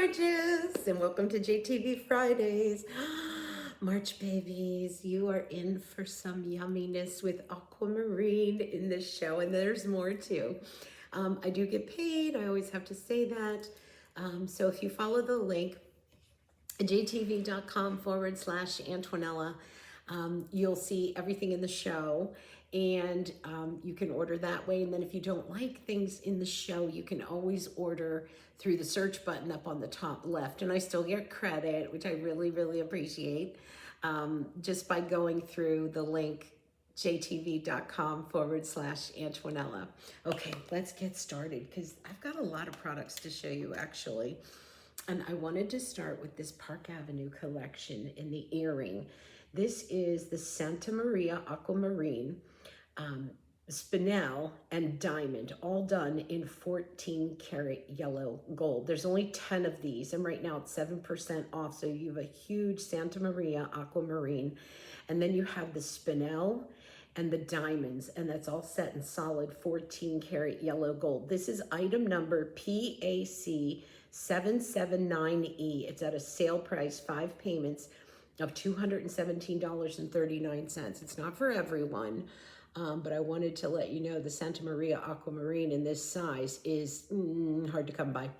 gorgeous, and welcome to JTV Fridays. March babies, you are in for some yumminess with Aquamarine in this show, and there's more too. I do get paid, I always have to say that. So if you follow the link, jtv.com/Antonella, you'll see everything in the show, and you can order that way. And then if you don't like things in the show, you can always order through the search button up on the top left, and I still get credit, which I really appreciate, just by going through the link jtv.com/Antonella. Okay, let's get started because I've got a lot of products to show you actually. And I wanted to start with this Park Avenue collection in the earring. This is the Santa Maria Aquamarine, spinel and diamond, all done in 14 karat yellow gold. There's only 10 of these, and right now it's 7% off. So you have a huge Santa Maria Aquamarine, and then you have the spinel and the diamonds, and that's all set in solid 14 karat yellow gold. This is item number PAC 779E. It's at a sale price, 5 payments of $217.39. It's not for everyone, but I wanted to let you know the Santa Maria Aquamarine in this size is hard to come by.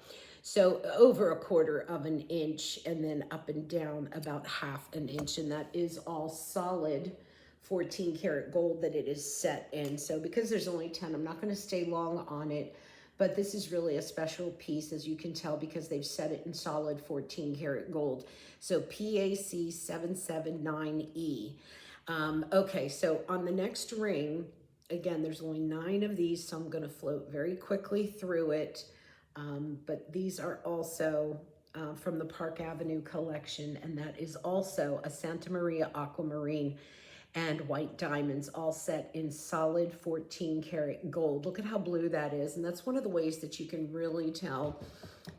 So over a quarter of an inch, and then up and down about half an inch, and that is all solid 14 karat gold that it is set in. So because there's only 10, I'm not going to stay long on it, but this is really a special piece, as you can tell, because they've set it in solid 14 karat gold. So PAC 779E. Okay, so on the next ring, again, there's only 9 of these, so I'm going to float very quickly through it. But these are also from the Park Avenue collection, and that is also a Santa Maria Aquamarine and white diamonds, all set in solid 14 karat gold. Look at how blue that is. And that's one of the ways that you can really tell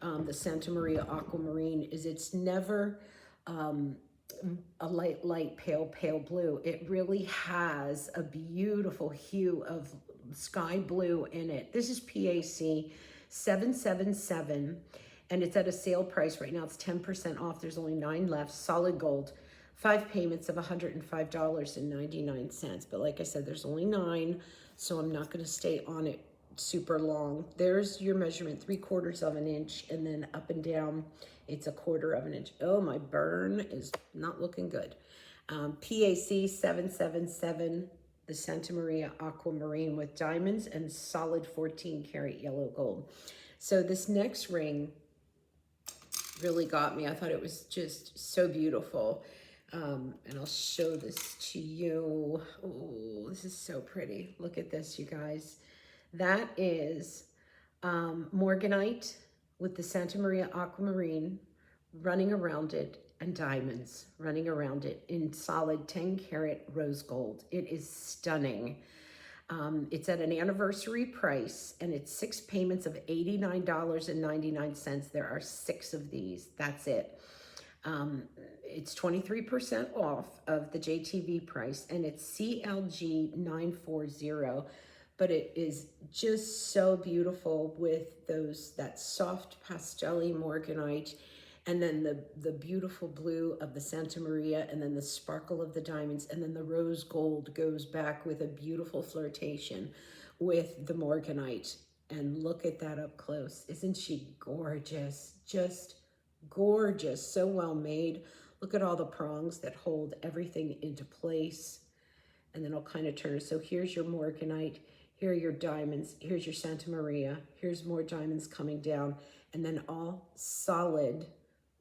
the Santa Maria Aquamarine is it's never a light, pale blue. It really has a beautiful hue of sky blue in it. This is PAC 777, and it's at a sale price right now. It's 10% off. There's only 9 left, solid gold. 5 payments of $105.99. But like I said, there's only 9, so I'm not going to stay on it super long. There's your measurement, 3/4 of an inch, and then up and down, it's 1/4 of an inch. Oh, my burn is not looking good. PAC 777, the Santa Maria Aquamarine with diamonds and solid 14 karat yellow gold. So this next ring really got me. I thought it was just so beautiful. And I'll show this to you. Oh, this is so pretty. Look at this, you guys. That is Morganite with the Santa Maria Aquamarine running around it, and diamonds running around it in solid 10 karat rose gold. It is stunning. It's at an anniversary price, and it's 6 payments of $89.99. There are 6 of these. That's it. It's 23% off of the JTV price, and it's CLG 940, but it is just so beautiful with that soft pastel-y Morganite, and then the beautiful blue of the Santa Maria, and then the sparkle of the diamonds, and then the rose gold goes back with a beautiful flirtation with the Morganite. And look at that up close. Isn't she gorgeous? Just gorgeous, so well made. Look at all the prongs that hold everything into place. And then I'll kind of turn. So here's your Morganite, here are your diamonds, here's your Santa Maria, here's more diamonds coming down, and then all solid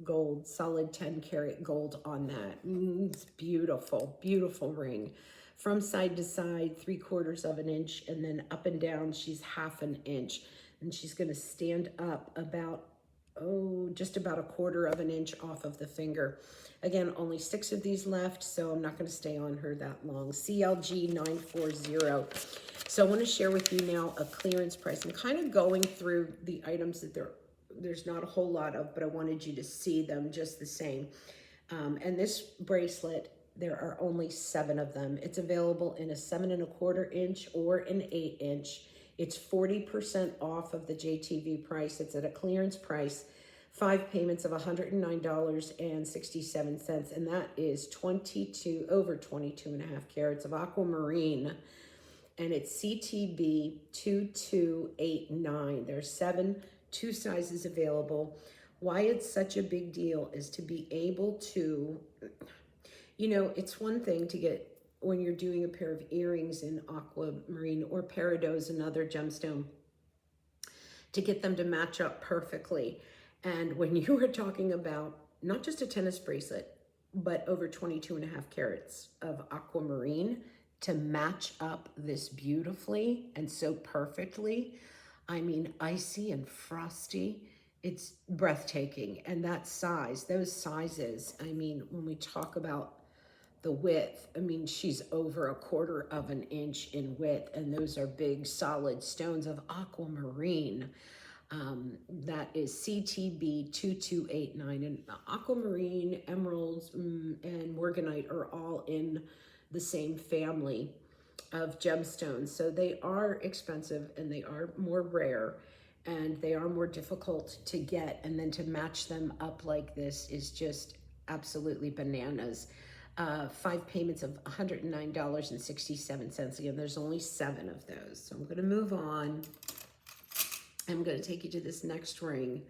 gold, solid 10 karat gold on that. It's beautiful, beautiful ring. From side to side, 3/4 of an inch, and then up and down, she's 1/2 an inch. And she's gonna stand up about just about 1/4 of an inch off of the finger. Again, only 6 of these left, so I'm not going to stay on her that long. CLG 940. So I want to share with you now a clearance price. I'm kind of going through the items that there's not a whole lot of, but I wanted you to see them just the same. And this bracelet, there are only 7 of them. It's available in a 7 1/4 inch or an 8 inch. It's 40% off of the JTV price. It's at a clearance price, 5 payments of $109.67, and that is over 22.5 carats of aquamarine, and it's CTB 2289. There's 2 sizes available. Why it's such a big deal is to be able to, you know, it's one thing to get, when you're doing a pair of earrings in aquamarine or peridot, another gemstone, to get them to match up perfectly. And when you were talking about not just a tennis bracelet, but over 22.5 carats of aquamarine to match up this beautifully and so perfectly, I mean, icy and frosty, it's breathtaking. And that size, those sizes, I mean, when we talk about the width, I mean, she's over 1/4 of an inch in width, and those are big solid stones of aquamarine. That is CTB 2289, and aquamarine, emeralds, and morganite are all in the same family of gemstones. So they are expensive, and they are more rare, and they are more difficult to get, and then to match them up like this is just absolutely bananas. 5 payments of $109.67. Again, there's only 7 of those. So I'm going to move on. I'm going to take you to this next ring.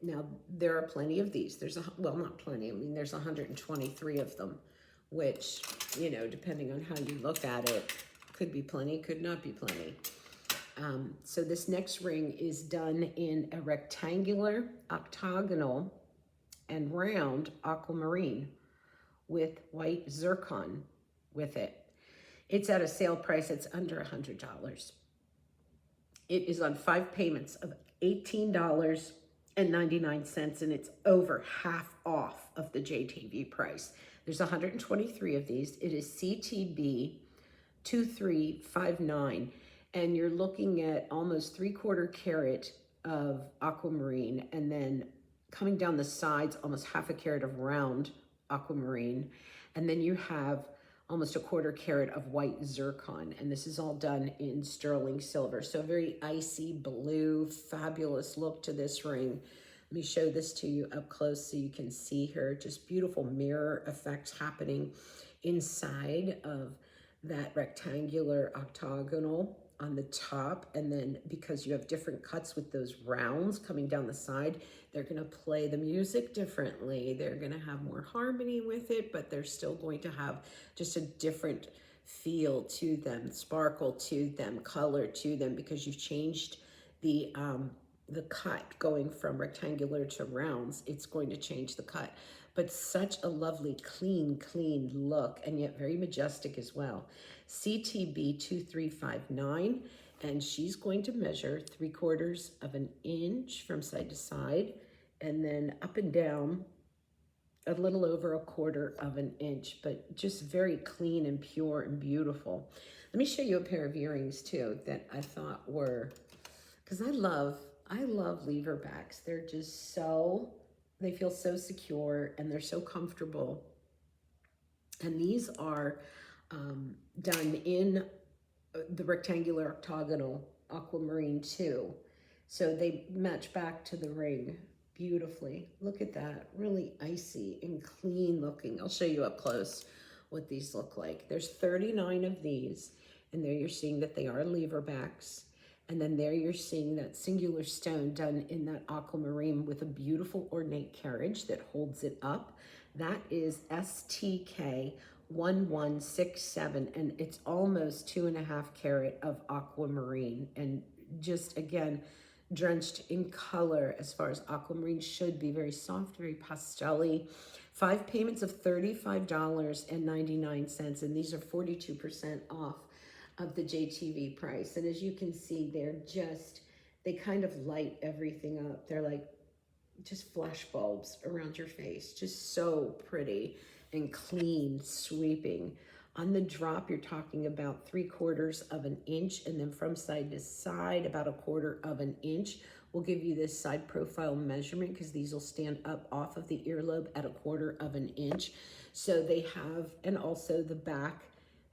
Now, there are plenty of these. Well, not plenty. I mean, there's 123 of them, which, you know, depending on how you look at it, could be plenty, could not be plenty. So this next ring is done in a rectangular, octagonal, and round aquamarine with white zircon with it. It's at a sale price. It's under $100. It is on 5 payments of $18.99, and it's over half off of the JTV price. There's 123 of these. It is CTB 2359, and you're looking at almost 3/4 carat of aquamarine, and then coming down the sides, almost 1/2 carat of round aquamarine, and then you have almost 1/4 carat of white zircon, and this is all done in sterling silver. So a very icy blue, fabulous look to this ring. Let me show this to you up close so you can see here. Just beautiful mirror effects happening inside of that rectangular octagonal on the top, and then because you have different cuts with those rounds coming down the side, they're going to play the music differently. They're going to have more harmony with it, but they're still going to have just a different feel to them, sparkle to them, color to them, because you've changed the cut going from rectangular to rounds. It's going to change the cut, but such a lovely, clean look, and yet very majestic as well. CTB 2359, and she's going to measure 3/4 of an inch from side to side, and then up and down a little over 1/4 of an inch, but just very clean and pure and beautiful. Let me show you a pair of earrings too that I thought were, because I love leverbacks. They're just so, they feel so secure and they're so comfortable. And these are done in the rectangular octagonal aquamarine too. So they match back to the ring beautifully. Look at that, really icy and clean looking. I'll show you up close what these look like. There's 39 of these, and there you're seeing that they are leverbacks. And then there you're seeing that singular stone done in that aquamarine with a beautiful ornate carriage that holds it up. That is STK 1167, and it's almost 2.5 carat of aquamarine, and just again drenched in color as far as aquamarine should be. Very soft, very pastel-y. 5 payments of $35.99, and these are 42% off of the JTV price. And as you can see, they kind of light everything up. They're like just flash bulbs around your face. Just so pretty and clean, sweeping. On the drop, you're talking about 3/4 of an inch, and then from side to side, about 1/4 of an inch. We'll give you this side profile measurement because these will stand up off of the earlobe at 1/4 of an inch. So they have, and also the back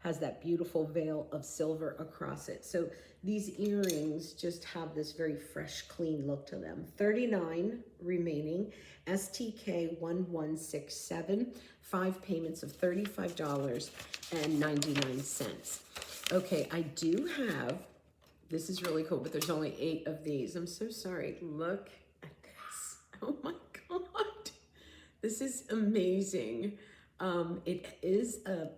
has that beautiful veil of silver across it. So these earrings just have this very fresh, clean look to them. 39 remaining, STK 1167, 5 payments of $35.99. Okay, I do have, this is really cool, but there's only 8 of these. I'm so sorry. Look at this. Oh my God. This is amazing. It is a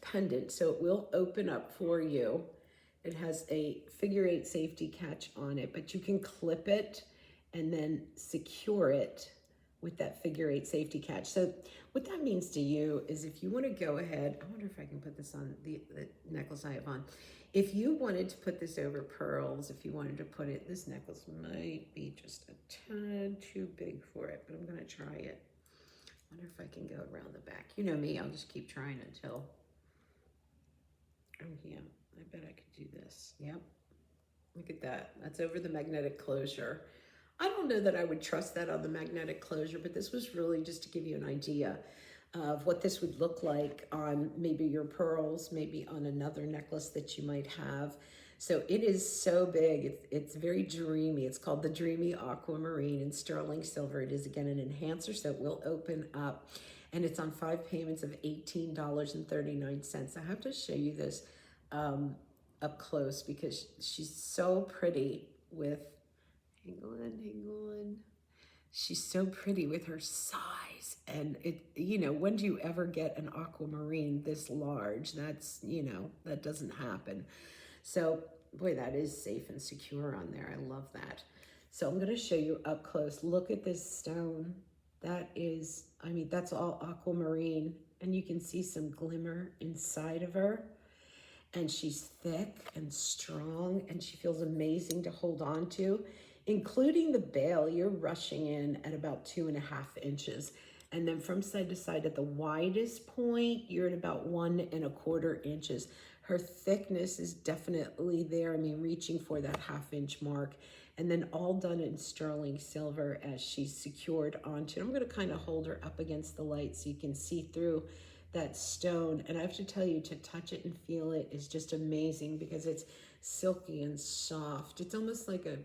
pendant, so it will open up for you. It has a figure-8 safety catch on it, but you can clip it and then secure it with that figure-8 safety catch. So what that means to you is if you want to go ahead, I wonder if I can put this on the necklace I have on. If you wanted to put this over pearls, if you wanted to put it, this necklace might be just a tad too big for it, but I'm going to try it. I wonder if I can go around the back. You know me, I'll just keep trying until, oh yeah, I bet I could do this. Yep, look at that. That's over the magnetic closure. I don't know that I would trust that on the magnetic closure, but this was really just to give you an idea of what this would look like on maybe your pearls, maybe on another necklace that you might have. So it is so big. It's very dreamy. It's called the Dreamy Aquamarine in sterling silver. It is, again, an enhancer, so it will open up. And it's on 5 payments of $18.39. I have to show you this up close because she's so pretty with, hang on. She's so pretty with her size. And it, you know, when do you ever get an aquamarine this large? That's, you know, that doesn't happen. So, boy, that is safe and secure on there. I love that. So I'm going to show you up close. Look at this stone. That is, I mean, that's all aquamarine. And you can see some glimmer inside of her. And she's thick and strong, and she feels amazing to hold on to. Including the bail, you're rushing in at about 2.5 inches. And then from side to side at the widest point, you're at about 1.25 inches. Her thickness is definitely there. I mean, reaching for that 1/2 inch mark. And then all done in sterling silver as she's secured onto it. I'm going to kind of hold her up against the light so you can see through that stone. And I have to tell you, to touch it and feel it is just amazing because it's silky and soft. It's almost like a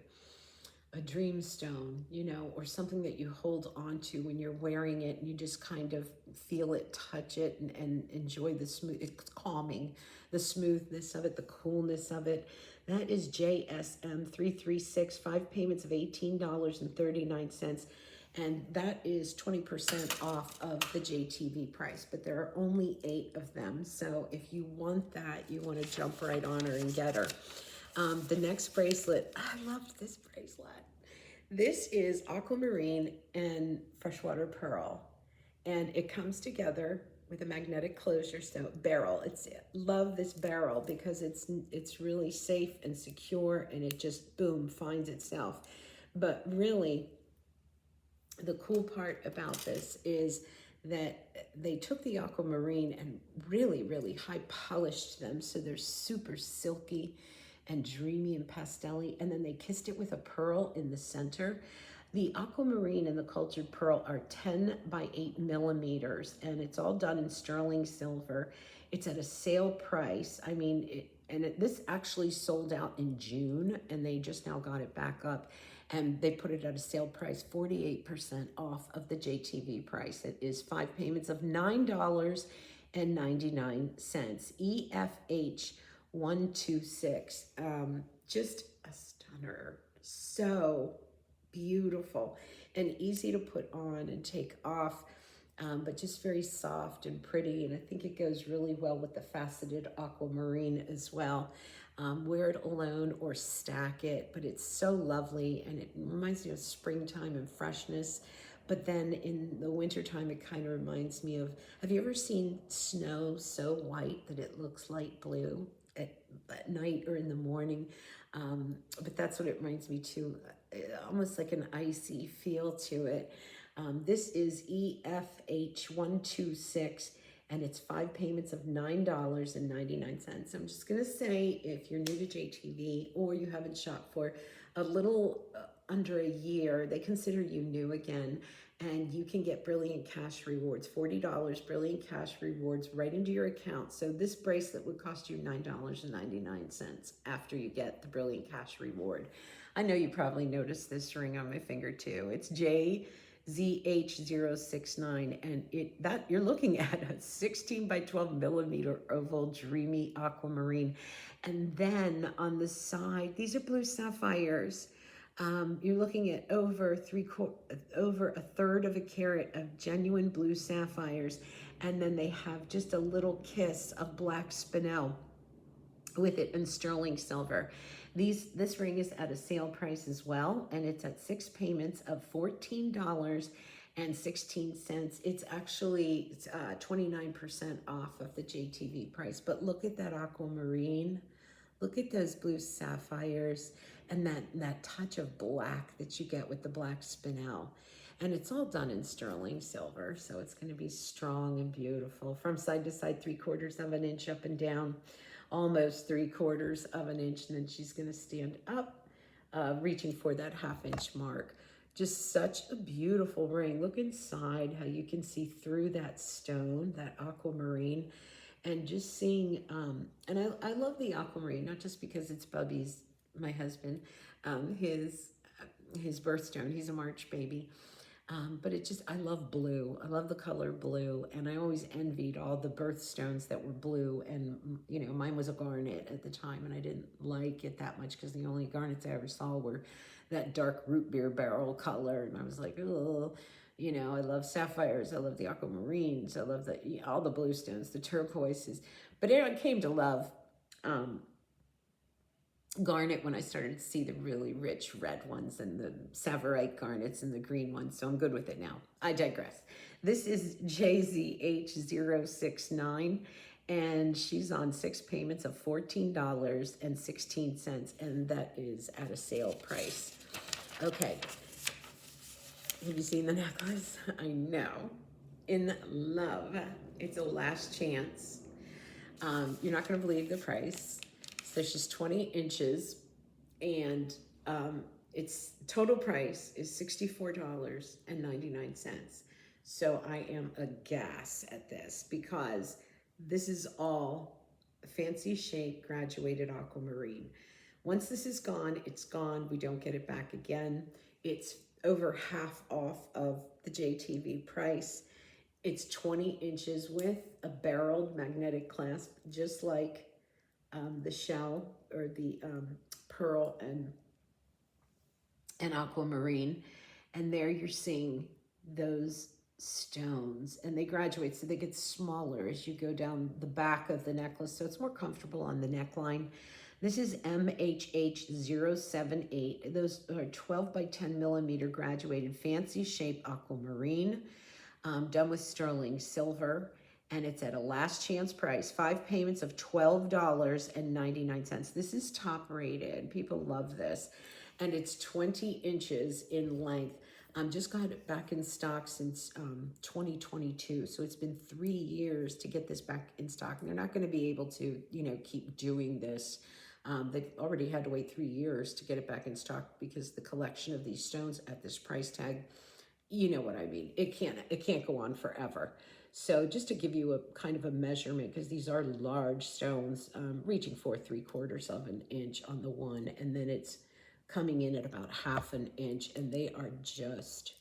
dream stone, you know, or something that you hold on to when you're wearing it and you just kind of feel it, touch it, and enjoy the smooth, it's calming, the smoothness of it, the coolness of it. That is JSM 336, 5 payments of $18.39. And that is 20% off of the JTV price, but there are only 8 of them. So if you want that, you want to jump right on her and get her. The next bracelet, I loved this bracelet. This is aquamarine and freshwater pearl, and it comes together with a magnetic closure, so barrel. Love this barrel because it's really safe and secure, and it just boom finds itself. But really, the cool part about this is that they took the aquamarine and really, really high polished them, so they're super silky and dreamy and pastel-y, and then they kissed it with a pearl in the center. The aquamarine and the cultured pearl are 10 by 8 millimeters, and it's all done in sterling silver. It's at a sale price. I mean, this actually sold out in June, and they just now got it back up, and they put it at a sale price, 48% off of the JTV price. It is 5 payments of $9.99. EFH 126. Just a stunner. So beautiful and easy to put on and take off, but just very soft and pretty. And I think it goes really well with the faceted aquamarine as well. Wear it alone or stack it, but it's so lovely, and it reminds me of springtime and freshness. But then in the wintertime, it kind of reminds me of, have you ever seen snow so white that it looks light blue at night or in the morning? But that's what it reminds me too, almost like an icy feel to it. This is EFH 126, and it's 5 payments of $9.99. I'm just gonna say, if you're new to JTV or you haven't shopped for a little under a year, they consider you new again, and you can get brilliant cash rewards, $40 brilliant cash rewards right into your account. So this bracelet would cost you $9.99 after you get the brilliant cash reward. I know you probably noticed this ring on my finger too. It's JZH069, and you're looking at a 16 by 12 millimeter oval Dreamy Aquamarine. And then on the side, these are blue sapphires. You're looking at over a third of a carat of genuine blue sapphires, and then they have just a little kiss of black spinel with it in sterling silver. This ring is at a sale price as well, and it's at 6 payments of $14.16. It's actually 29% off of the JTV price. But look at that aquamarine. Look at those blue sapphires and that touch of black that you get with the black spinel. And it's all done in sterling silver, so it's going to be strong and beautiful. From side to side, 3/4 of an inch up and down, almost 3/4 of an inch, and then she's going to stand up, reaching for that 1/2 inch mark. Just such a beautiful ring. Look inside, how you can see through that stone, that aquamarine, and just seeing, and I love the aquamarine, not just because it's Bubby's, my husband, his birthstone. He's a March baby. But I love blue. I love the color blue, and I always envied all the birthstones that were blue, and mine was a garnet at the time, and I didn't like it that much because the only garnets I ever saw were that dark root beer barrel color, and I was like, oh, I love sapphires, I love the aquamarines, I love all the blue stones, the turquoises, but I came to love garnet when I started to see the really rich red ones and the Savarite garnets and the green ones, so I'm good with it now. I digress. This is JZH069, and she's on 6 payments of $14.16, and that is at a sale price. Okay, have you seen the necklace? I know. In love. It's a last chance. You're not going to believe the price. So she's 20 inches, and its total price is $64.99. So I am aghast at this because this is all fancy shape graduated aquamarine. Once this is gone, it's gone. We don't get it back again. It's over half off of the JTV price. It's 20 inches with a barreled magnetic clasp, just like the shell or the pearl and aquamarine. And there you're seeing those stones, and they graduate, so they get smaller as you go down the back of the necklace, so it's more comfortable on the neckline. This is MHH078. Those are 12 by 10 millimeter graduated fancy shape aquamarine, done with sterling silver. And it's at a last chance price, 5 payments of $12.99. This is top rated. People love this. And it's 20 inches in length. Just got it back in stock since 2022. So it's been 3 years to get this back in stock. And they're not going to be able to, keep doing this. They've already had to wait 3 years to get it back in stock because the collection of these stones at this price tag, you know what I mean. It can't go on forever. So just to give you a kind of a measurement, because these are large stones, reaching for 3/4 of an inch on the one, and then it's coming in at about 1/2 an inch, and they are just,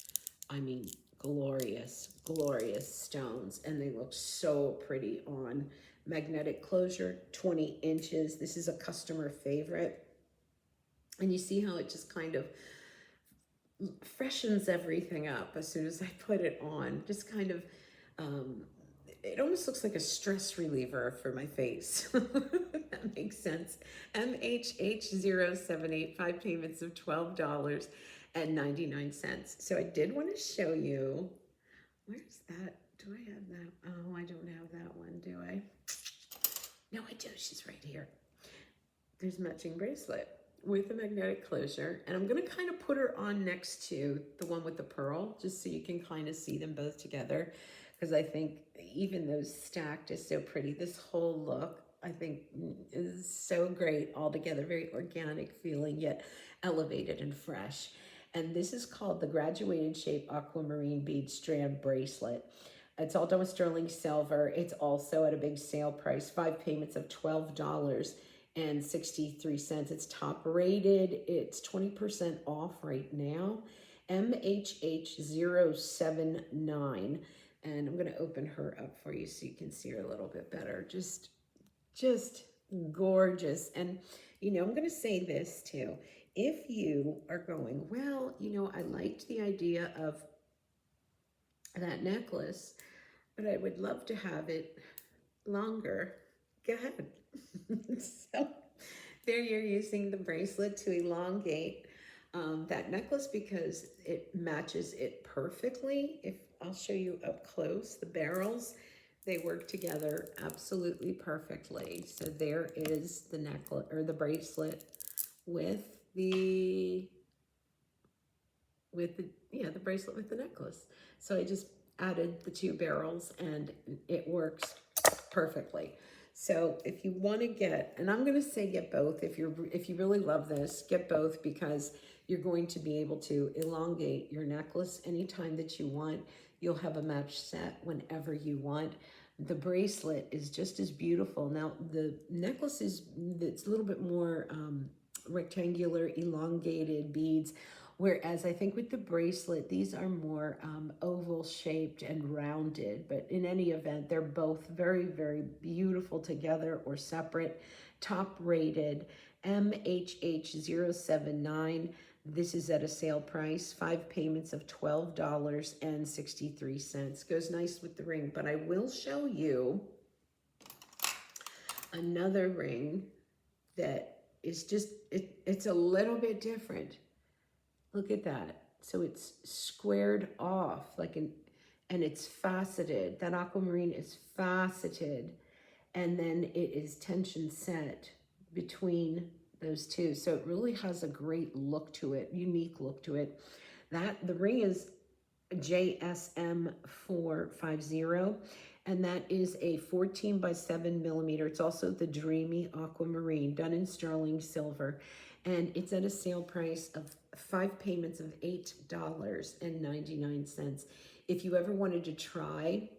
glorious, glorious stones, and they look so pretty on. Magnetic closure, 20 inches. This is a customer favorite, and you see how it just kind of freshens everything up as soon as I put it on. Just kind of, it almost looks like a stress reliever for my face. That makes sense. MHH078, 5 payments of $12.99. So I did want to show you, where's that? Do I have that? Oh, I don't have that one, do I? No, I do. She's right here. There's matching bracelet with a magnetic closure, and I'm going to kind of put her on next to the one with the pearl, just so you can kind of see them both together, because I think even those stacked is so pretty. This whole look, I think, is so great all together, very organic feeling, yet elevated and fresh. And this is called the Graduated Shape Aquamarine Bead Strand Bracelet. It's all done with sterling silver. It's also at a big sale price, 5 payments of $12.63. It's top rated. It's 20% off right now. MHH079. And I'm going to open her up for you so you can see her a little bit better. Just gorgeous. And, you know, I'm going to say this too. If you are going, well, you know, I liked the idea of that necklace, but I would love to have it longer. Go ahead. So there you're using the bracelet to elongate that necklace because it matches it perfectly. If I'll show you up close, the barrels, they work together absolutely perfectly. So there is the necklace or the bracelet with the bracelet with the necklace. So I just added the 2 barrels and it works perfectly. So if you want to get, and I'm going to say get both, if you really love this, get both, because you're going to be able to elongate your necklace anytime that you want. You'll have a match set whenever you want. The bracelet is just as beautiful. Now the necklace it's a little bit more rectangular, elongated beads. Whereas I think with the bracelet, these are more oval shaped and rounded. But in any event, they're both very, very beautiful together or separate. Top rated MHH079. This is at a sale price, 5 payments of $12.63. Goes nice with the ring. But I will show you another ring that is just, it's a little bit different. Look at that. So it's squared off and it's faceted. That aquamarine is faceted. And then it is tension set between those two. So it really has a great look to it, unique look to it. The ring is JSM 450. And that is a 14 by 7 millimeter. It's also the Dreamy Aquamarine, done in sterling silver. And it's at a sale price of 5 payments of $8.99. If you ever wanted to try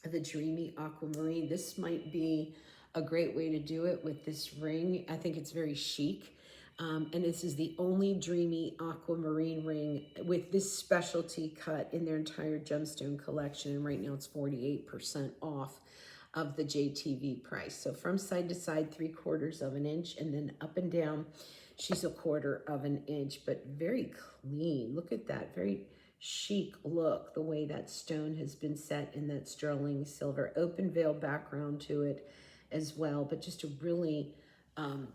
the Dreamy Aquamarine, this might be a great way to do it with this ring. I think it's very chic. And this is the only Dreamy Aquamarine ring with this specialty cut in their entire gemstone collection. And right now it's 48% off of the JTV price. So from side to side, 3/4 of an inch, and then up and down, she's 1/4 of an inch, but very clean. Look at that, very chic look, the way that stone has been set in that sterling silver. Open veil background to it as well, but just a really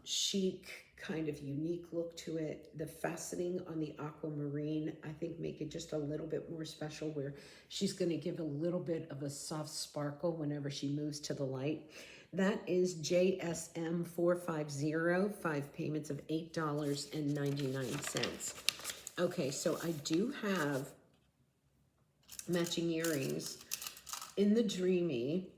chic, kind of unique look to it. The faceting on the aquamarine, I think, make it just a little bit more special, where she's going to give a little bit of a soft sparkle whenever she moves to the light. That is JSM 450, 5 payments of $8.99. Okay, so I do have matching earrings in the Dreamy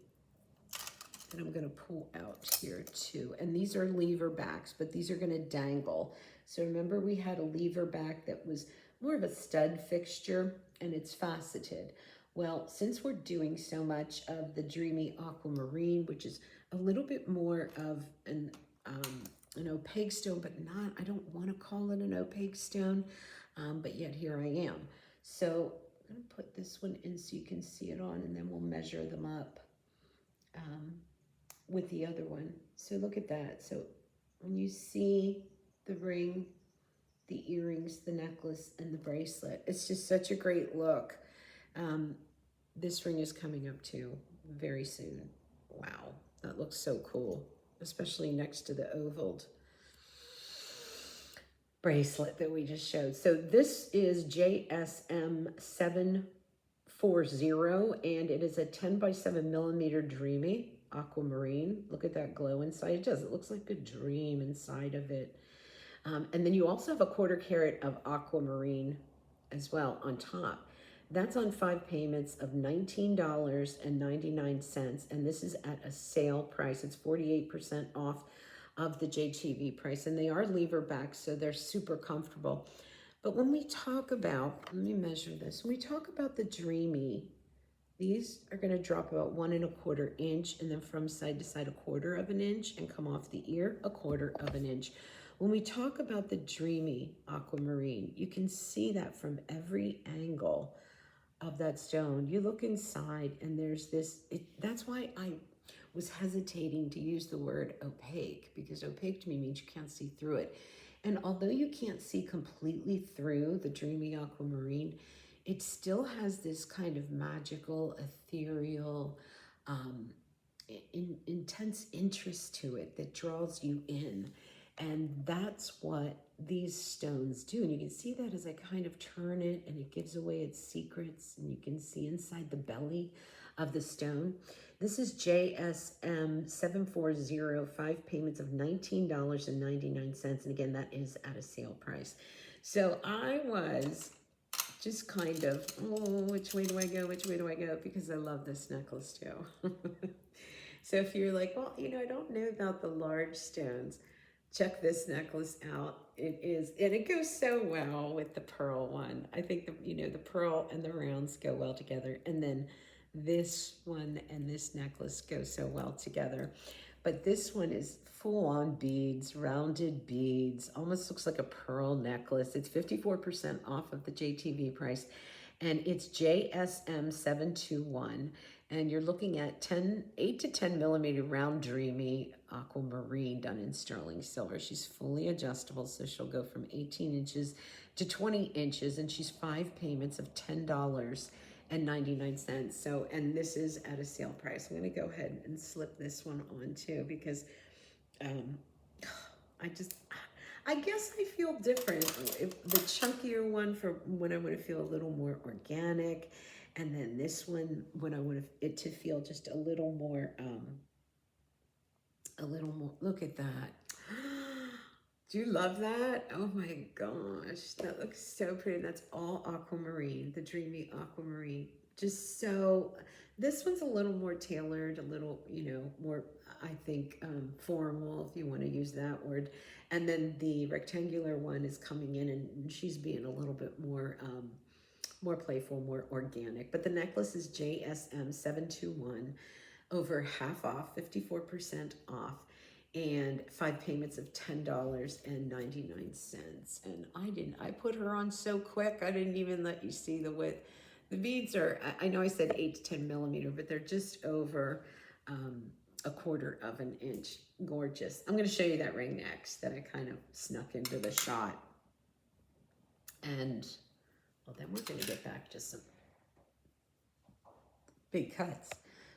that I'm going to pull out here too. And these are leverbacks, but these are going to dangle. So remember, we had a leverback that was more of a stud fixture, and it's faceted. Well, since we're doing so much of the Dreamy Aquamarine, which is a little bit more of an opaque stone, but not, I don't want to call it an opaque stone, but yet here I am. So I'm going to put this one in so you can see it on, and then we'll measure them up with the other one. So look at that. So when you see the ring, the earrings, the necklace, and the bracelet, it's just such a great look. This ring is coming up too very soon. Wow, that looks so cool, especially next to the ovaled bracelet that we just showed. So this is JSM 740, and it is a 10 by 7 millimeter Dreamy Aquamarine. Look at that glow inside. It does. It looks like a dream inside of it. And then you also have a 1/4 carat of aquamarine as well on top. That's on 5 payments of $19.99. And this is at a sale price. It's 48% off of the JTV price. And they are leverbacks, so they're super comfortable. But when we talk about, let me measure this. When we talk about the Dreamy, these are going to drop about 1¼ inch, and then from side to side 1/4 inch, and come off the ear 1/4 inch. When we talk about the Dreamy Aquamarine, you can see that from every angle of that stone. You look inside and there's this, that's why I was hesitating to use the word opaque, because opaque to me means you can't see through it. And although you can't see completely through the Dreamy Aquamarine, it still has this kind of magical, ethereal, intense interest to it that draws you in. And that's what these stones do. And you can see that as I kind of turn it, and it gives away its secrets, and you can see inside the belly of the stone. This is JSM 740, 5 payments of $19.99. And again, that is at a sale price. So I was just kind of, oh, which way do I go? Which way do I go? Because I love this necklace too. So if you're like, well, you know, I don't know about the large stones, check this necklace out. It is, and it goes so well with the pearl one. I think the, you know, the pearl and the rounds go well together. And then this one and this necklace go so well together. But this one is full on beads, rounded beads, almost looks like a pearl necklace. It's 54% off of the JTV price, and it's JSM 721. And you're looking at 8 to 10 millimeter round Dreamy Aquamarine done in sterling silver. She's fully adjustable, so she'll go from 18 inches to 20 inches, and she's 5 payments of $10.99. So, and this is at a sale price. I'm gonna go ahead and slip this one on too, because I guess I feel different. The chunkier one for when I want to feel a little more organic, and then this one when I want it to feel just a little more, look at that. Do you love that? Oh my gosh, that looks so pretty. That's all aquamarine, the Dreamy Aquamarine. Just so, this one's a little more tailored, a little, you know, more, I think, formal, if you want to use that word. And then the rectangular one is coming in, and she's being a little bit more, more playful, more organic. But the necklace is JSM 721, over half off, 54% off, and 5 payments of $10.99. And I put her on so quick, I didn't even let you see the width. The beads are, I know I said 8 to 10 millimeter, but they're just over 1/4 inch. Gorgeous. I'm going to show you that ring next that I kind of snuck into the shot. And, well, then we're going to get back to some big cuts.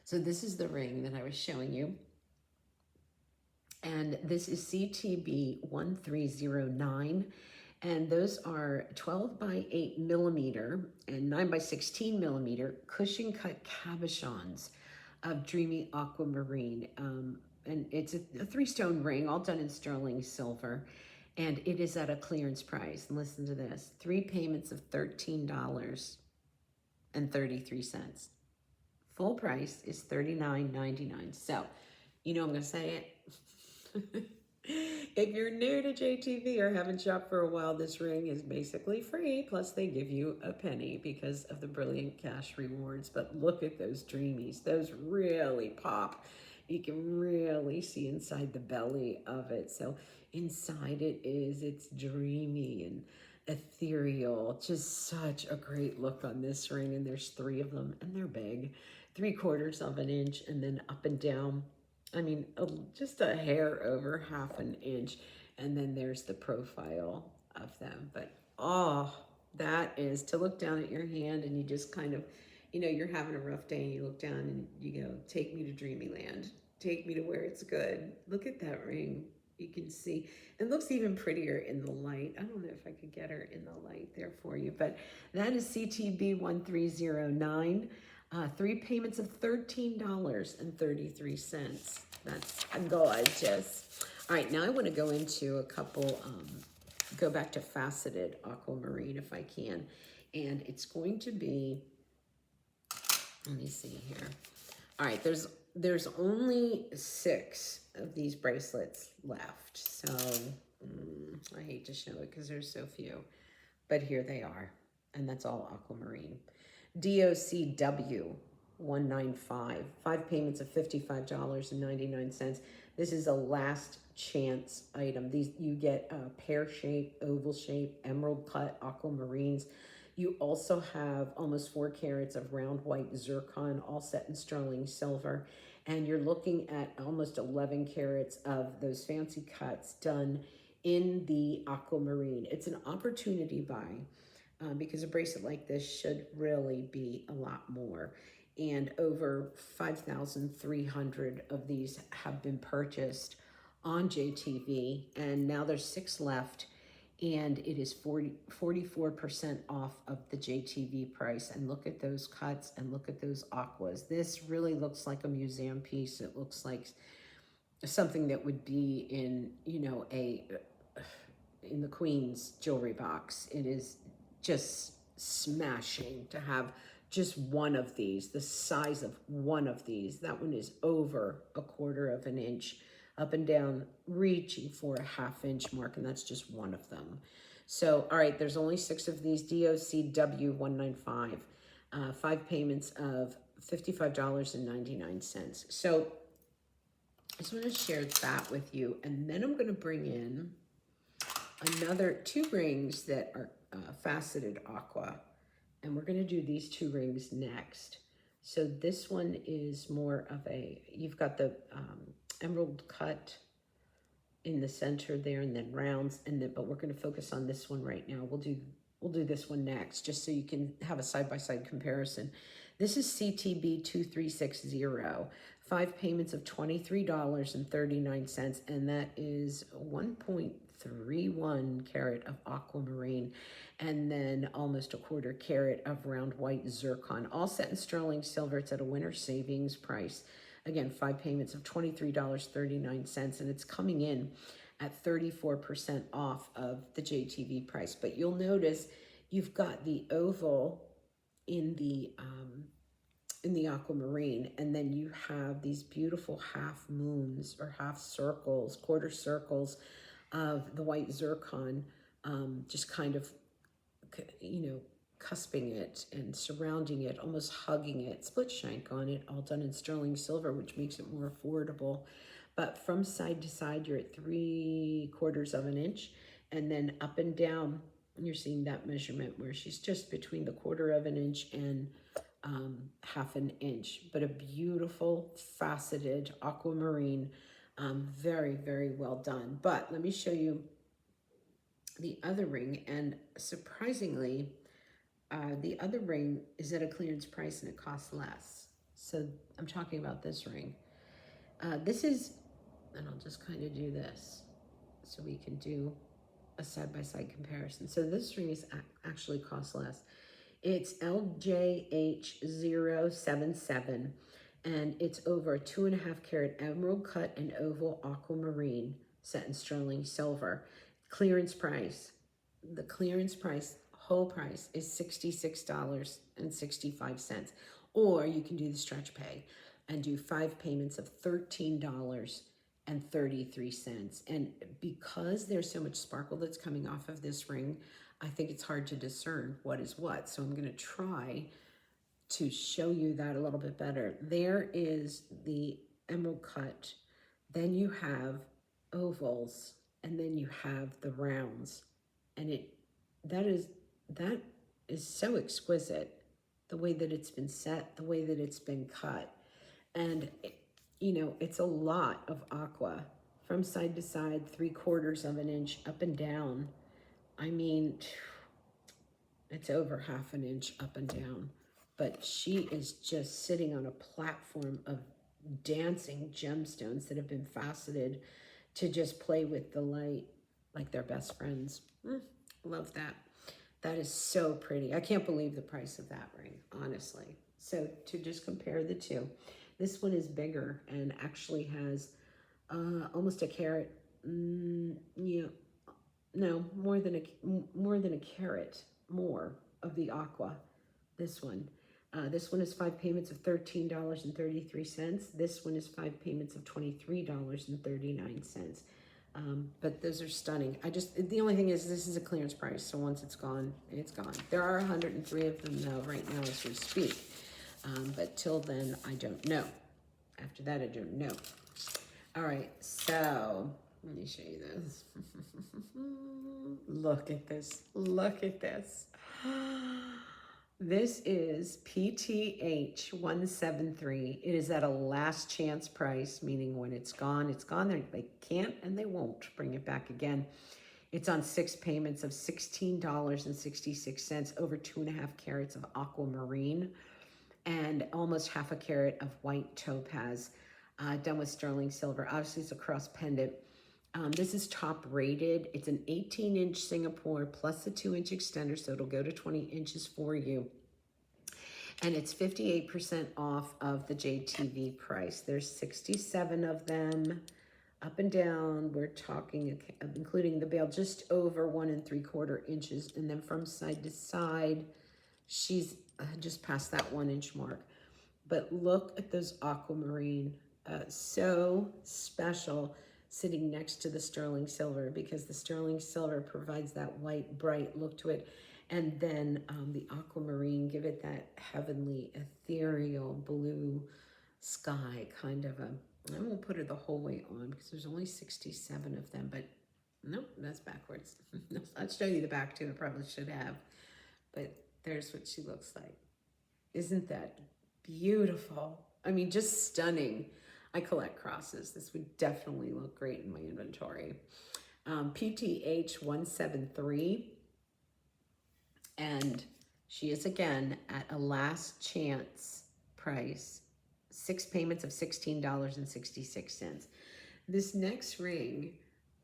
So this is the ring that I was showing you. And this is CTB 1309. And those are 12 by 8 millimeter and 9 by 16 millimeter cushion cut cabochons of Dreamy Aquamarine. And it's a 3-stone ring, all done in sterling silver. And it is at a clearance price. And listen to this, 3 payments of $13.33. Full price is $39.99. So, you know I'm going to say it. If you're new to JTV or haven't shopped for a while, this ring is basically free. Plus they give you a penny because of the brilliant cash rewards. But look at those Dreamies. Those really pop. You can really see inside the belly of it. So inside it's dreamy and ethereal. Just such a great look on this ring. And there's 3 of them, and they're big. 3/4 inch, and then up and down. I mean, just a hair over ½ inch. And then there's the profile of them. But, oh, that is to look down at your hand, and you just kind of, you know, you're having a rough day, and you look down and you go, take me to Dreamyland. Take me to where it's good. Look at that ring. You can see. It looks even prettier in the light. I don't know if I could get her in the light there for you. But that is CTB 1309. 3 payments of $13.33. That's gorgeous. All right, now I want to go into a couple, go back to Faceted Aquamarine if I can. And it's going to be, let me see here. All right, there's only 6 of these bracelets left. So I hate to show it because there's so few. but here they are. And that's all aquamarine. DOCW 195, 5 payments of $55.99. This is a last chance item. These, you get pear shape, oval shape, emerald cut aquamarines. You also have almost 4 carats of round white zircon, all set in sterling silver. And you're looking at almost 11 carats of those fancy cuts done in the aquamarine. It's an opportunity buy because a bracelet like this should really be a lot more. And over 5,300 of these have been purchased on JTV, and now there's 6 left, and it is 44% off of the JTV price. And look at those cuts and look at those aquas. This really looks like a museum piece. It looks like something that would be in, you know, in the Queen's jewelry box. It is just smashing to have just one of these, the size of one of these. That one is over 1/4 of an inch up and down, reaching for a 1/2 inch mark, and that's just one of them. So, all right, there's only 6 of these. DOCW 195, 5 payments of $55.99. So I just want to share that with you, and then I'm going to bring in another 2 rings that are faceted aqua, and we're going to do these 2 rings next. So this one is more of a, you've got the emerald cut in the center there, and then rounds, and then, but we're going to focus on this one right now. We'll do this one next, just so you can have a side-by-side comparison. This is CTB 2360, 5 payments of $23.39, and that is 1.31 carat of aquamarine, and then almost 1/4 carat of round white zircon, all set in sterling silver. It's at a winter savings price. Again, 5 payments of $23.39, and it's coming in at 34% off of the JTV price. But you'll notice you've got the oval in the aquamarine, and then you have these beautiful 1/2 moons or 1/2 circles, 1/4 circles of the white zircon, just kind of, you know, cusping it and surrounding it, almost hugging it, split shank on it, all done in sterling silver, which makes it more affordable. But from side to side, you're at 3/4 of an inch, and then up and down, you're seeing that measurement where she's just between the 1/4 of an inch and 1/2 an inch. But a beautiful faceted aquamarine, very, very well done. But let me show you the other ring, and surprisingly, the other ring is at a clearance price and it costs less. So I'm talking about this ring. This is, and I'll just kind of do this so we can do a side-by-side comparison. So this ring is actually costs less. It's LJH077, and it's over a 2.5 carat emerald cut and oval aquamarine set in sterling silver. Clearance price. The clearance price, whole price, is $66.65. Or you can do the stretch pay and do 5 payments of $13.33. And because there's so much sparkle that's coming off of this ring, I think it's hard to discern what is what. So I'm going to try to show you that a little bit better. There is the emerald cut, then you have ovals, and then you have the rounds. And that is so exquisite, the way that it's been set, the way that it's been cut. And you know, it's a lot of aqua from side to side, 3/4 of an inch up and down. I mean, it's over 1/2 an inch up and down. But she is just sitting on a platform of dancing gemstones that have been faceted to just play with the light like they're best friends. Love that. That is so pretty. I can't believe the price of that ring, honestly. So to just compare the two, this one is bigger and actually has almost a carat. Yeah, no, more than a carat more of the aqua. This one is 5 payments of $13.33. This one is 5 payments of $23.39. But those are stunning. The only thing is this is a clearance price, so once it's gone, it's gone. There are 103 of them though right now as we speak. But till then, I don't know. After that, I don't know. All right, so let me show you this. Look at this, look at this. This is PTH 173. It is at a last chance price, meaning when it's gone, it's gone. They can't and they won't bring it back again. It's on 6 payments of $16.66, over 2.5 carats of aquamarine, and almost half a carat of white topaz, done with sterling silver. Obviously, it's a cross pendant. This is top rated. It's an 18-inch Singapore plus a 2-inch extender, so it'll go to 20 inches for you. And it's 58% off of the JTV price. There's 67 of them, up and down. We're talking, including the bail, just over 1 3/4 inches. And then from side to side, she's just past that 1-inch mark. But look at those aquamarine, so special, sitting next to the sterling silver, because the sterling silver provides that white, bright look to it. And then the aquamarine, give it that heavenly, ethereal blue sky kind of a, I won't put her the whole way on because there's only 67 of them, but nope, that's backwards. I'll show you the back too, I probably should have. But there's what she looks like. Isn't that beautiful? I mean, just stunning. I collect crosses. This would definitely look great in my inventory. PTH 173. And she is again at a last chance price, 6 payments of $16.66. This next ring,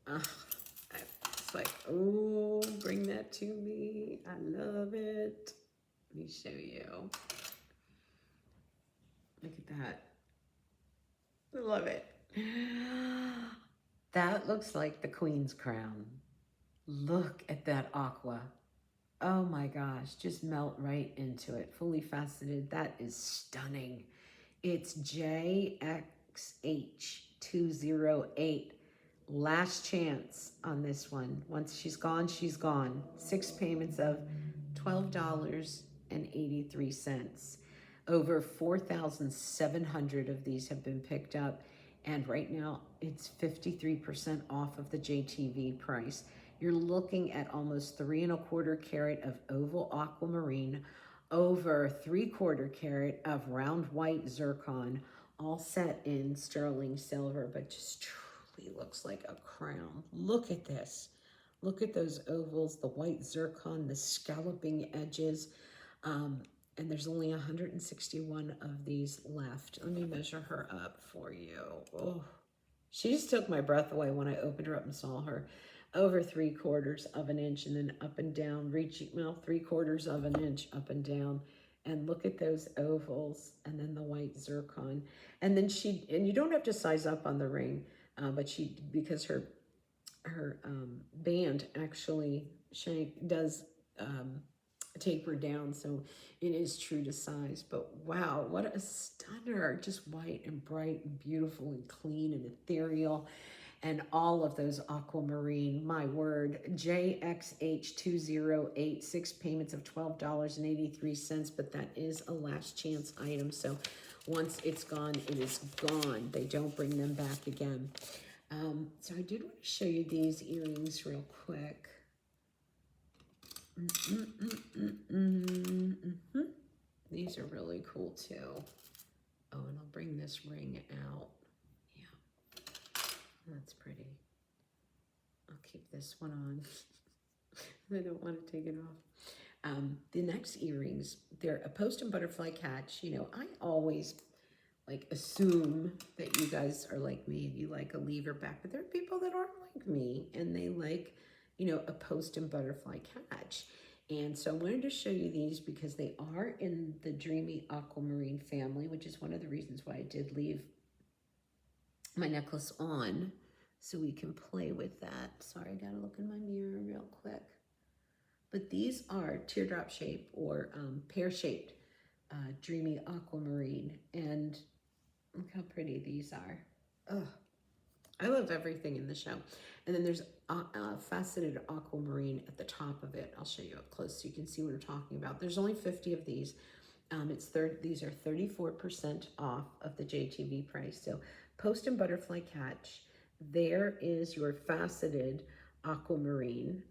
it's like, oh, bring that to me. I love it. Let me show you. Look at that. I love it. That looks like the Queen's crown. Look at that aqua. Oh my gosh, just melt right into it. Fully faceted, that is stunning. It's JXH208. Last chance on this one. Once she's gone, she's gone. 6 payments of $12.83. Over 4,700 of these have been picked up. And right now, it's 53% off of the JTV price. You're looking at almost 3 1/4 carat of oval aquamarine, over 3/4 carat of round white zircon, all set in sterling silver, but just truly looks like a crown. Look at this. Look at those ovals, the white zircon, the scalloping edges. And there's only 161 of these left. Let me measure her up for you. Oh, she just took my breath away when I opened her up and saw her. Over 3/4 of an inch, and then up and down, reaching, well, 3/4 of an inch up and down. And look at those ovals, and then the white zircon. And then and you don't have to size up on the ring, but because her band actually does taper down, so it is true to size. But wow, what a stunner. Just white and bright and beautiful and clean and ethereal. And all of those aquamarine, my word, JXH208, 6 payments of $12.83, but that is a last chance item. So once it's gone, it is gone. They don't bring them back again. So I did want to show you these earrings real quick. These are really cool too. Oh, and I'll bring this ring out. That's pretty. I'll keep this one on. I don't want to take it off. The next earrings, they're a post and butterfly catch. You know, I always like assume that you guys are like me and you like a leverback, but there are people that aren't like me and they like, you know, a post and butterfly catch. And so I wanted to show you these because they are in the Dreamy Aquamarine family, which is one of the reasons why I did leave my necklace on so we can play with that. Sorry, I gotta look in my mirror real quick. But these are teardrop shape or pear-shaped Dreamy Aquamarine. And look how pretty these are. Oh, I love everything in the show. And then there's faceted aquamarine at the top of it. I'll show you up close so you can see what I'm talking about. There's only 50 of these. These are 34% off of the JTV price. So Post and Butterfly Catch, there is your faceted aquamarine.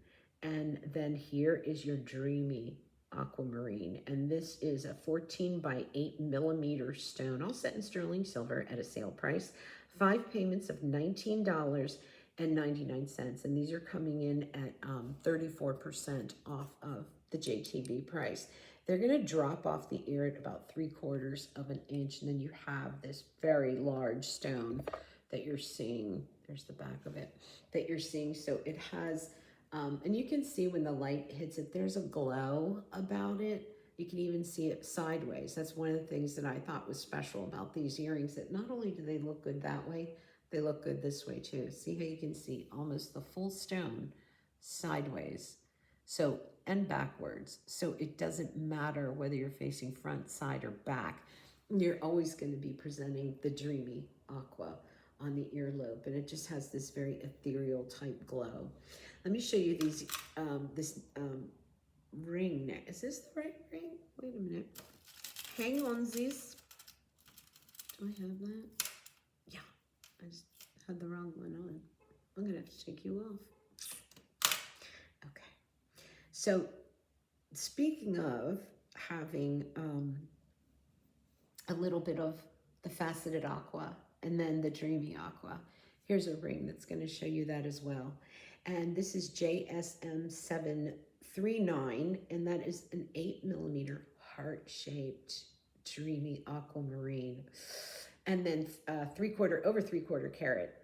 And then here is your Dreamy aquamarine. And this is a 14 by 8 millimeter stone, all set in sterling silver at a sale price. 5 payments of $19.99. And these are coming in at 34% off of the JTV price. They're going to drop off the ear at about 3/4 of an inch. And then you have this very large stone that you're seeing. There's the back of it that you're seeing. So it has, and you can see when the light hits it, there's a glow about it. You can even see it sideways. That's one of the things that I thought was special about these earrings, that not only do they look good that way, they look good this way too. See how you can see almost the full stone sideways. So, and backwards. So it doesn't matter whether you're facing front, side, or back. You're always going to be presenting the Dreamy aqua on the earlobe, and it just has this very ethereal type glow. Let me show you these, ring neck. Is this the right ring? Wait a minute. Hang on, this. Do I have that? Yeah, I just had the wrong one on. I'm gonna have to take you off. Okay. So, speaking of having a little bit of the faceted aqua and then the Dreamy aqua, here's a ring that's going to show you that as well. And this is JSM 739, and that is an 8 millimeter heart-shaped Dreamy aquamarine. And then over 3/4 carat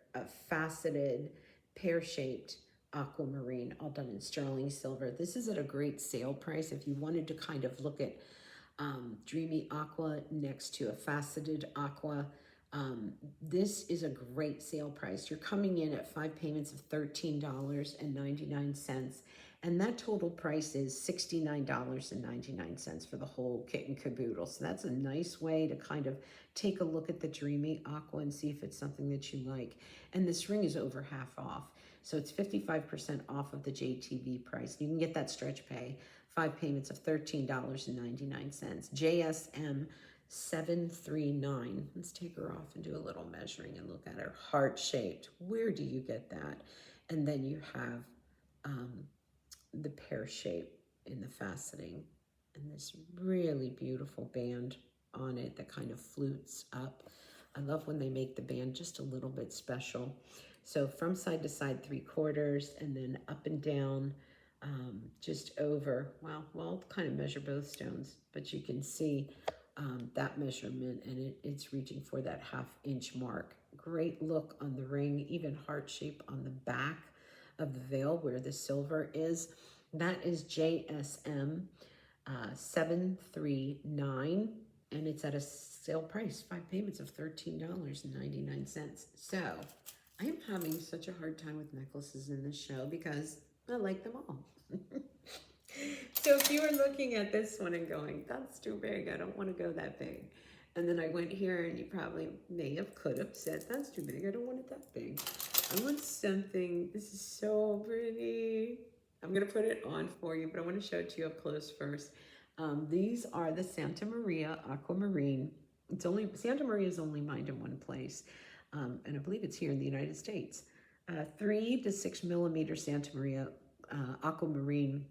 faceted pear-shaped aquamarine, all done in sterling silver. This is at a great sale price if you wanted to kind of look at Dreamy aqua next to a faceted aqua. This is a great sale price. You're coming in at 5 payments of $13.99, and that total price is $69.99 for the whole kit and caboodle. So that's a nice way to kind of take a look at the Dreamy aqua and see if it's something that you like. And this ring is over half off, so it's 55% off of the JTV price. You can get that stretch pay, 5 payments of $13.99. JSM 739. Let's take her off and do a little measuring and look at her. Heart-shaped. Where do you get that? And then you have the pear shape in the faceting and this really beautiful band on it that kind of flutes up. I love when they make the band just a little bit special. So from side to side 3/4, and then up and down just over. Well, I'll kind of measure both stones, but you can see that measurement, and it's reaching for that 1/2 inch mark. Great look on the ring, even heart shape on the back of the veil where the silver is. That is JSM 739, and it's at a sale price, 5 payments of $13.99. So I am having such a hard time with necklaces in this show because I like them all. So if you were looking at this one and going, that's too big, I don't want to go that big. And then I went here and you probably could have said, that's too big, I don't want it that big. I want something, this is so pretty. I'm going to put it on for you, but I want to show it to you up close first. These are the Santa Maria Aquamarine. Santa Maria is only mined in one place. And I believe it's here in the United States. 3 to 6 millimeter Santa Maria Aquamarine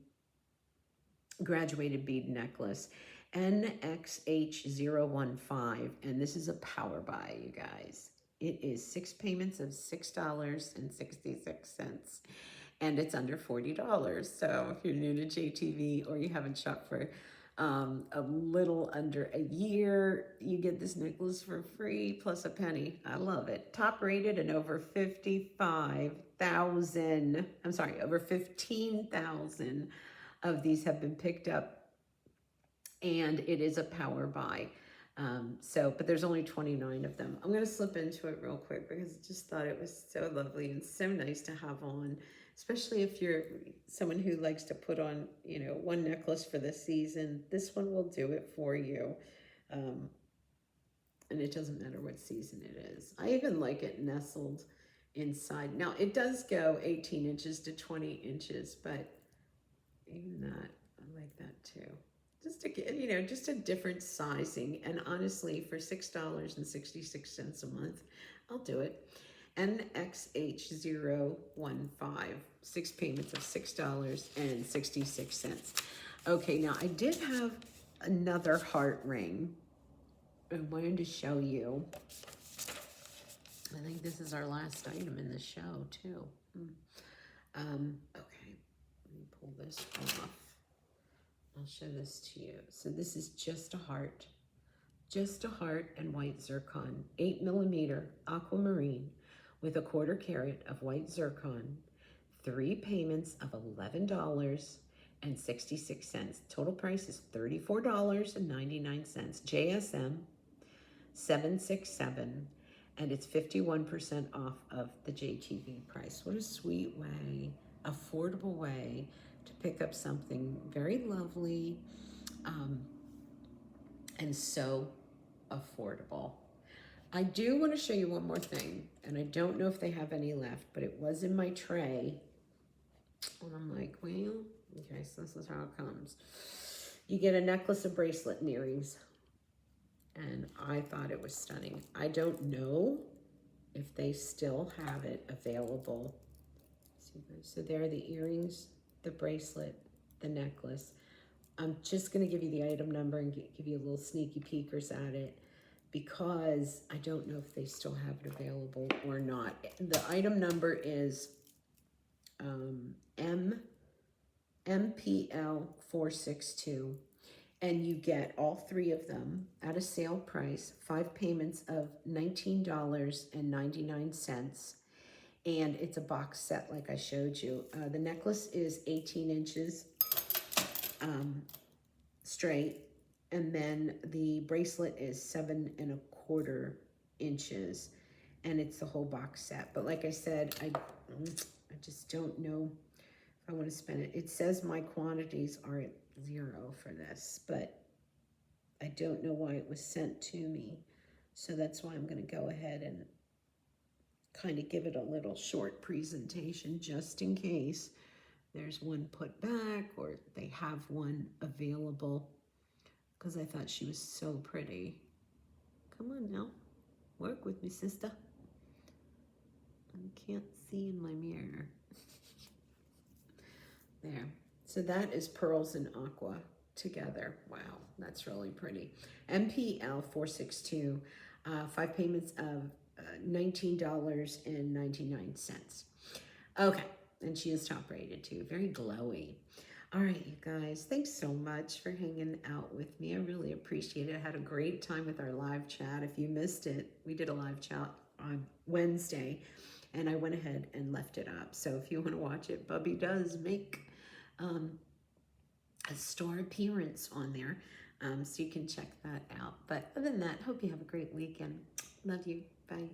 graduated bead necklace, NXH015, and this is a power buy, you guys. It is 6 payments of $6.66, and it's under $40. So if you're new to JTV or you haven't shopped for a little under a year, you get this necklace for free plus a penny. I love it. Top rated, and over 15,000 of these have been picked up, and it is a power buy. But there's only 29 of them. I'm going to slip into it real quick because I just thought it was so lovely and so nice to have on, especially if you're someone who likes to put on, one necklace for the season. This one will do it for you. And it doesn't matter what season it is. I even like it nestled inside. Now it does go 18 inches to 20 inches, but even that, I like that too. Just to, you know, just a different sizing. And honestly, for $6.66 a month, I'll do it. NXH015, 6 payments of $6.66. Okay, now I did have another heart ring I wanted to show you. I think this is our last item in the show too. Okay, let me pull this off. I'll show this to you. So this is just a heart and white zircon, 8mm aquamarine with a 1/4 carat of white zircon, 3 payments of $11.66. Total price is $34.99. JSM 767, and it's 51% off of the JTV price. What a sweet way, affordable way to pick up something very lovely, and so affordable. I do want to show you one more thing, and I don't know if they have any left, but it was in my tray. And I'm like, well, okay, so this is how it comes. You get a necklace, a bracelet, and earrings. And I thought it was stunning. I don't know if they still have it available. So there are the earrings, the bracelet, the necklace. I'm just going to give you the item number and give you a little sneaky peekers at it, because I don't know if they still have it available or not. The item number is MPL462, and you get all 3 of them at a sale price, 5 payments of $19.99, and it's a box set like I showed you. The necklace is 18 inches straight, and then the bracelet is 7 1/4 inches, and it's the whole box set. But like I said, I just don't know if I want to spend it. It says my quantities are at 0 for this, but I don't know why it was sent to me. So that's why I'm going to go ahead and kind of give it a little short presentation, just in case there's one put back or they have one available, because I thought she was so pretty. Come on now, work with me, sister. I can't see in my mirror. There. So that is pearls and aqua together. Wow, that's really pretty. MPL462, 5 payments of $19.99. Okay, and she is top rated too. Very glowy. All right, you guys, thanks so much for hanging out with me. I really appreciate it. I had a great time with our live chat. If you missed it, we did a live chat on Wednesday, and I went ahead and left it up. So if you want to watch it, Bubby does make a store appearance on there, so you can check that out. But other than that, hope you have a great weekend. Love you. Bye.